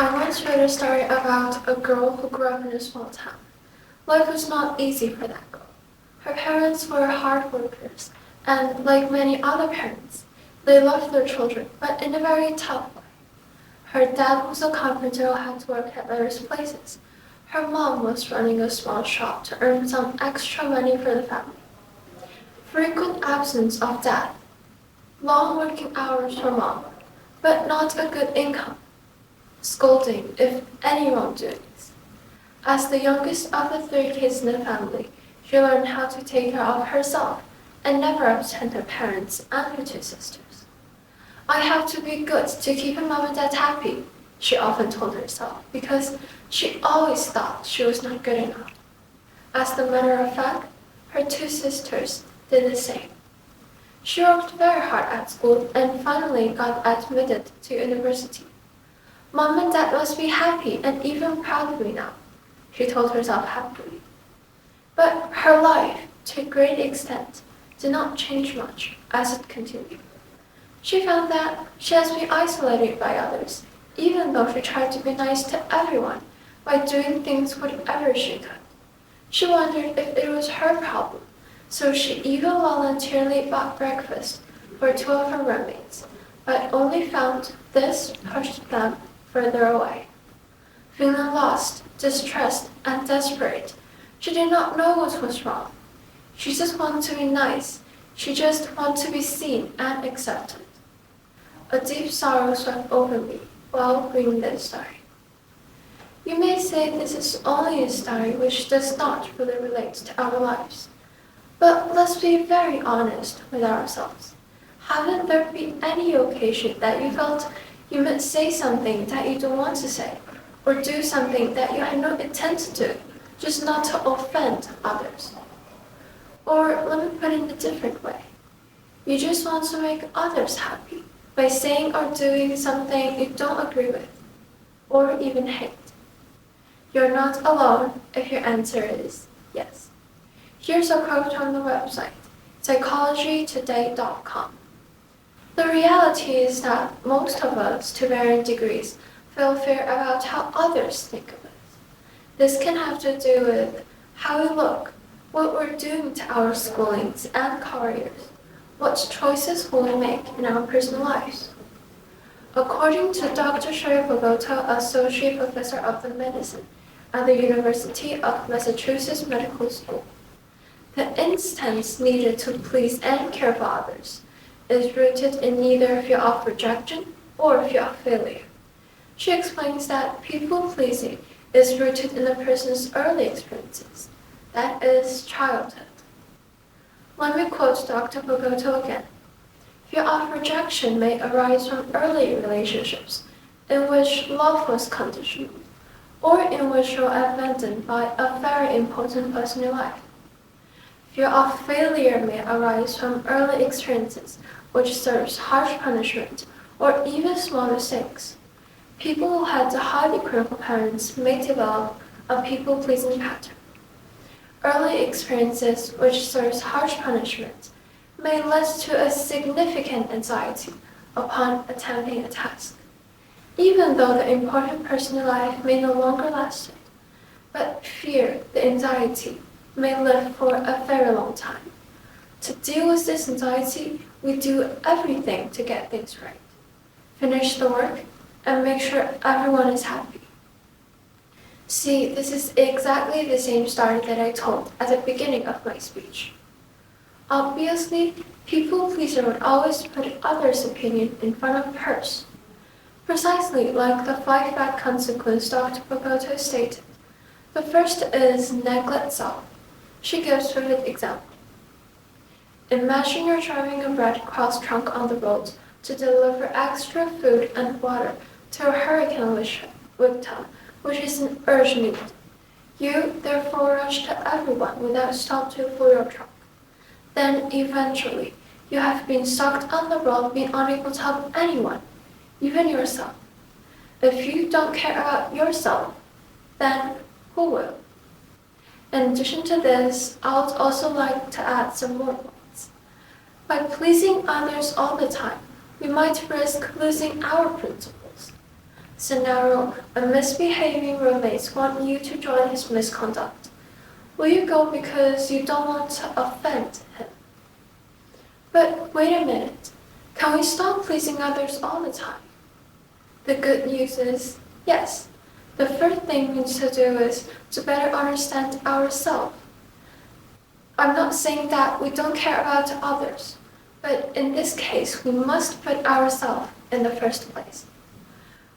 I once read a story about a girl who grew up in a small town. Life was not easy for that girl. Her parents were hard workers, and like many other parents, they loved their children, but in a very tough way. Her dad was a carpenter who had to work at various places. Her mom was running a small shop to earn some extra money for the family. Frequent absence of dad, long working hours for mom, but not a good income. Scolding if any wrongdoings. As the youngest of the three kids in the family, she learned how to take care of herself and never upset her parents and her two sisters. I have to be good to keep her mom and dad happy, she often told herself, because she always thought she was not good enough. As a matter of fact, her two sisters did the same. She worked very hard at school and finally got admitted to university. Mom and Dad must be happy and even proud of me now, she told herself happily. But her life, to a great extent, did not change much as it continued. She found that she has been isolated by others, even though she tried to be nice to everyone by doing things whatever she could. She wondered if it was her problem, so she even voluntarily bought breakfast for two of her roommates, but only found this pushed them further away. Feeling lost, distressed, and desperate, she did not know what was wrong. She just wanted to be nice. She just wanted to be seen and accepted. A deep sorrow swept over me while reading this story. You may say this is only a story which does not really relate to our lives. But let's be very honest with ourselves. Haven't there been any occasion that you felt you might say something that you don't want to say, or do something that you had no intent to do, just not to offend others? Or let me put it in a different way. You just want to make others happy by saying or doing something you don't agree with, or even hate. You're not alone if your answer is yes. Here's a quote from the website, TEDxYouth The reality is that most of us, to varying degrees, feel fear about how others think of us. This can have to do with how we look, what we're doing to our schoolings and careers, what choices will we make in our personal lives. According to Dr. Sherry Bogota, Associate Professor of the Medicine at the University of Massachusetts Medical School, the instance needed to please and care for others is rooted in neither fear of rejection or fear of failure. She explains that people-pleasing is rooted in a person's early experiences, that is, childhood. Let me quote Dr. Bogota again. Fear of rejection may arise from early relationships in which love was conditional, or in which you are abandoned by a very important person in your life. Fear of failure may arise from early experiences which serves harsh punishment or even small mistakes. People who had highly critical parents may develop a people-pleasing pattern. Early experiences which serves harsh punishment may lead to a significant anxiety upon attempting a task, even though the important person in life may no longer last it. But fear, the anxiety, may live for a very long time. To deal with this anxiety, we do everything to get things right, finish the work, and make sure everyone is happy. See, this is exactly the same story that I told at the beginning of my speech. Obviously, people-pleaser would always put others' opinion in front of hers. Precisely like the 5 bad consequences Dr. Bogota stated. The first is neglect self. She gives a vivid example. Imagine you're driving a Red Cross truck on the road to deliver extra food and water to a hurricane victim, which is an urgent need. You therefore rush to everyone without stop to fill your truck. Then eventually, you have been stuck on the road, being unable to help anyone, even yourself. If you don't care about yourself, then who will? In addition to this, I would also like to add some more points. By pleasing others all the time, we might risk losing our principles. Scenario: a misbehaving roommate wants you to join his misconduct. Will you go because you don't want to offend him? But wait a minute, can we stop pleasing others all the time? The good news is, yes. The first thing we need to do is to better understand ourselves. I'm not saying that we don't care about others, but in this case, we must put ourselves in the first place.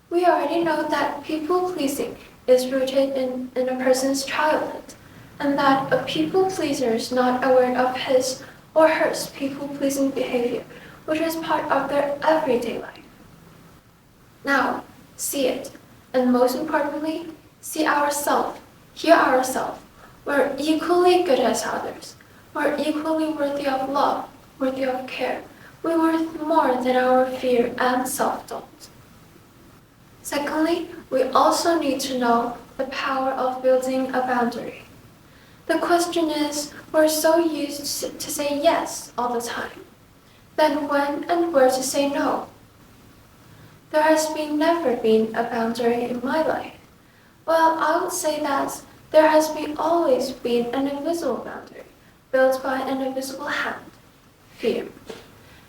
We already know that people-pleasing is rooted in a person's childhood, and that a people-pleaser is not aware of his or her people-pleasing behavior, which is part of their everyday life. Now, see it, and most importantly, see ourselves, hear ourselves. We're equally good as others. We're equally worthy of love, worthy of care. We're worth more than our fear and self-doubt. Secondly, we also need to know the power of building a boundary. The question is, we're so used to say yes all the time. Then when and where to say no? There has never been a boundary in my life. Well, I would say that there has always been an invisible boundary, built by an invisible hand, fear.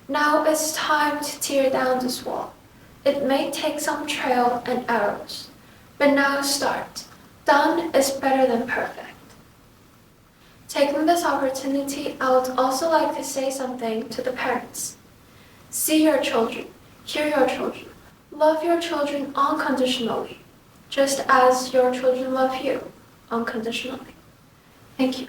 Now it's time to tear down this wall. It may take some trial and errors, but now start. Done is better than perfect. Taking this opportunity, I would also like to say something to the parents. See your children, hear your children, love your children unconditionally, just as your children love you unconditionally. Thank you.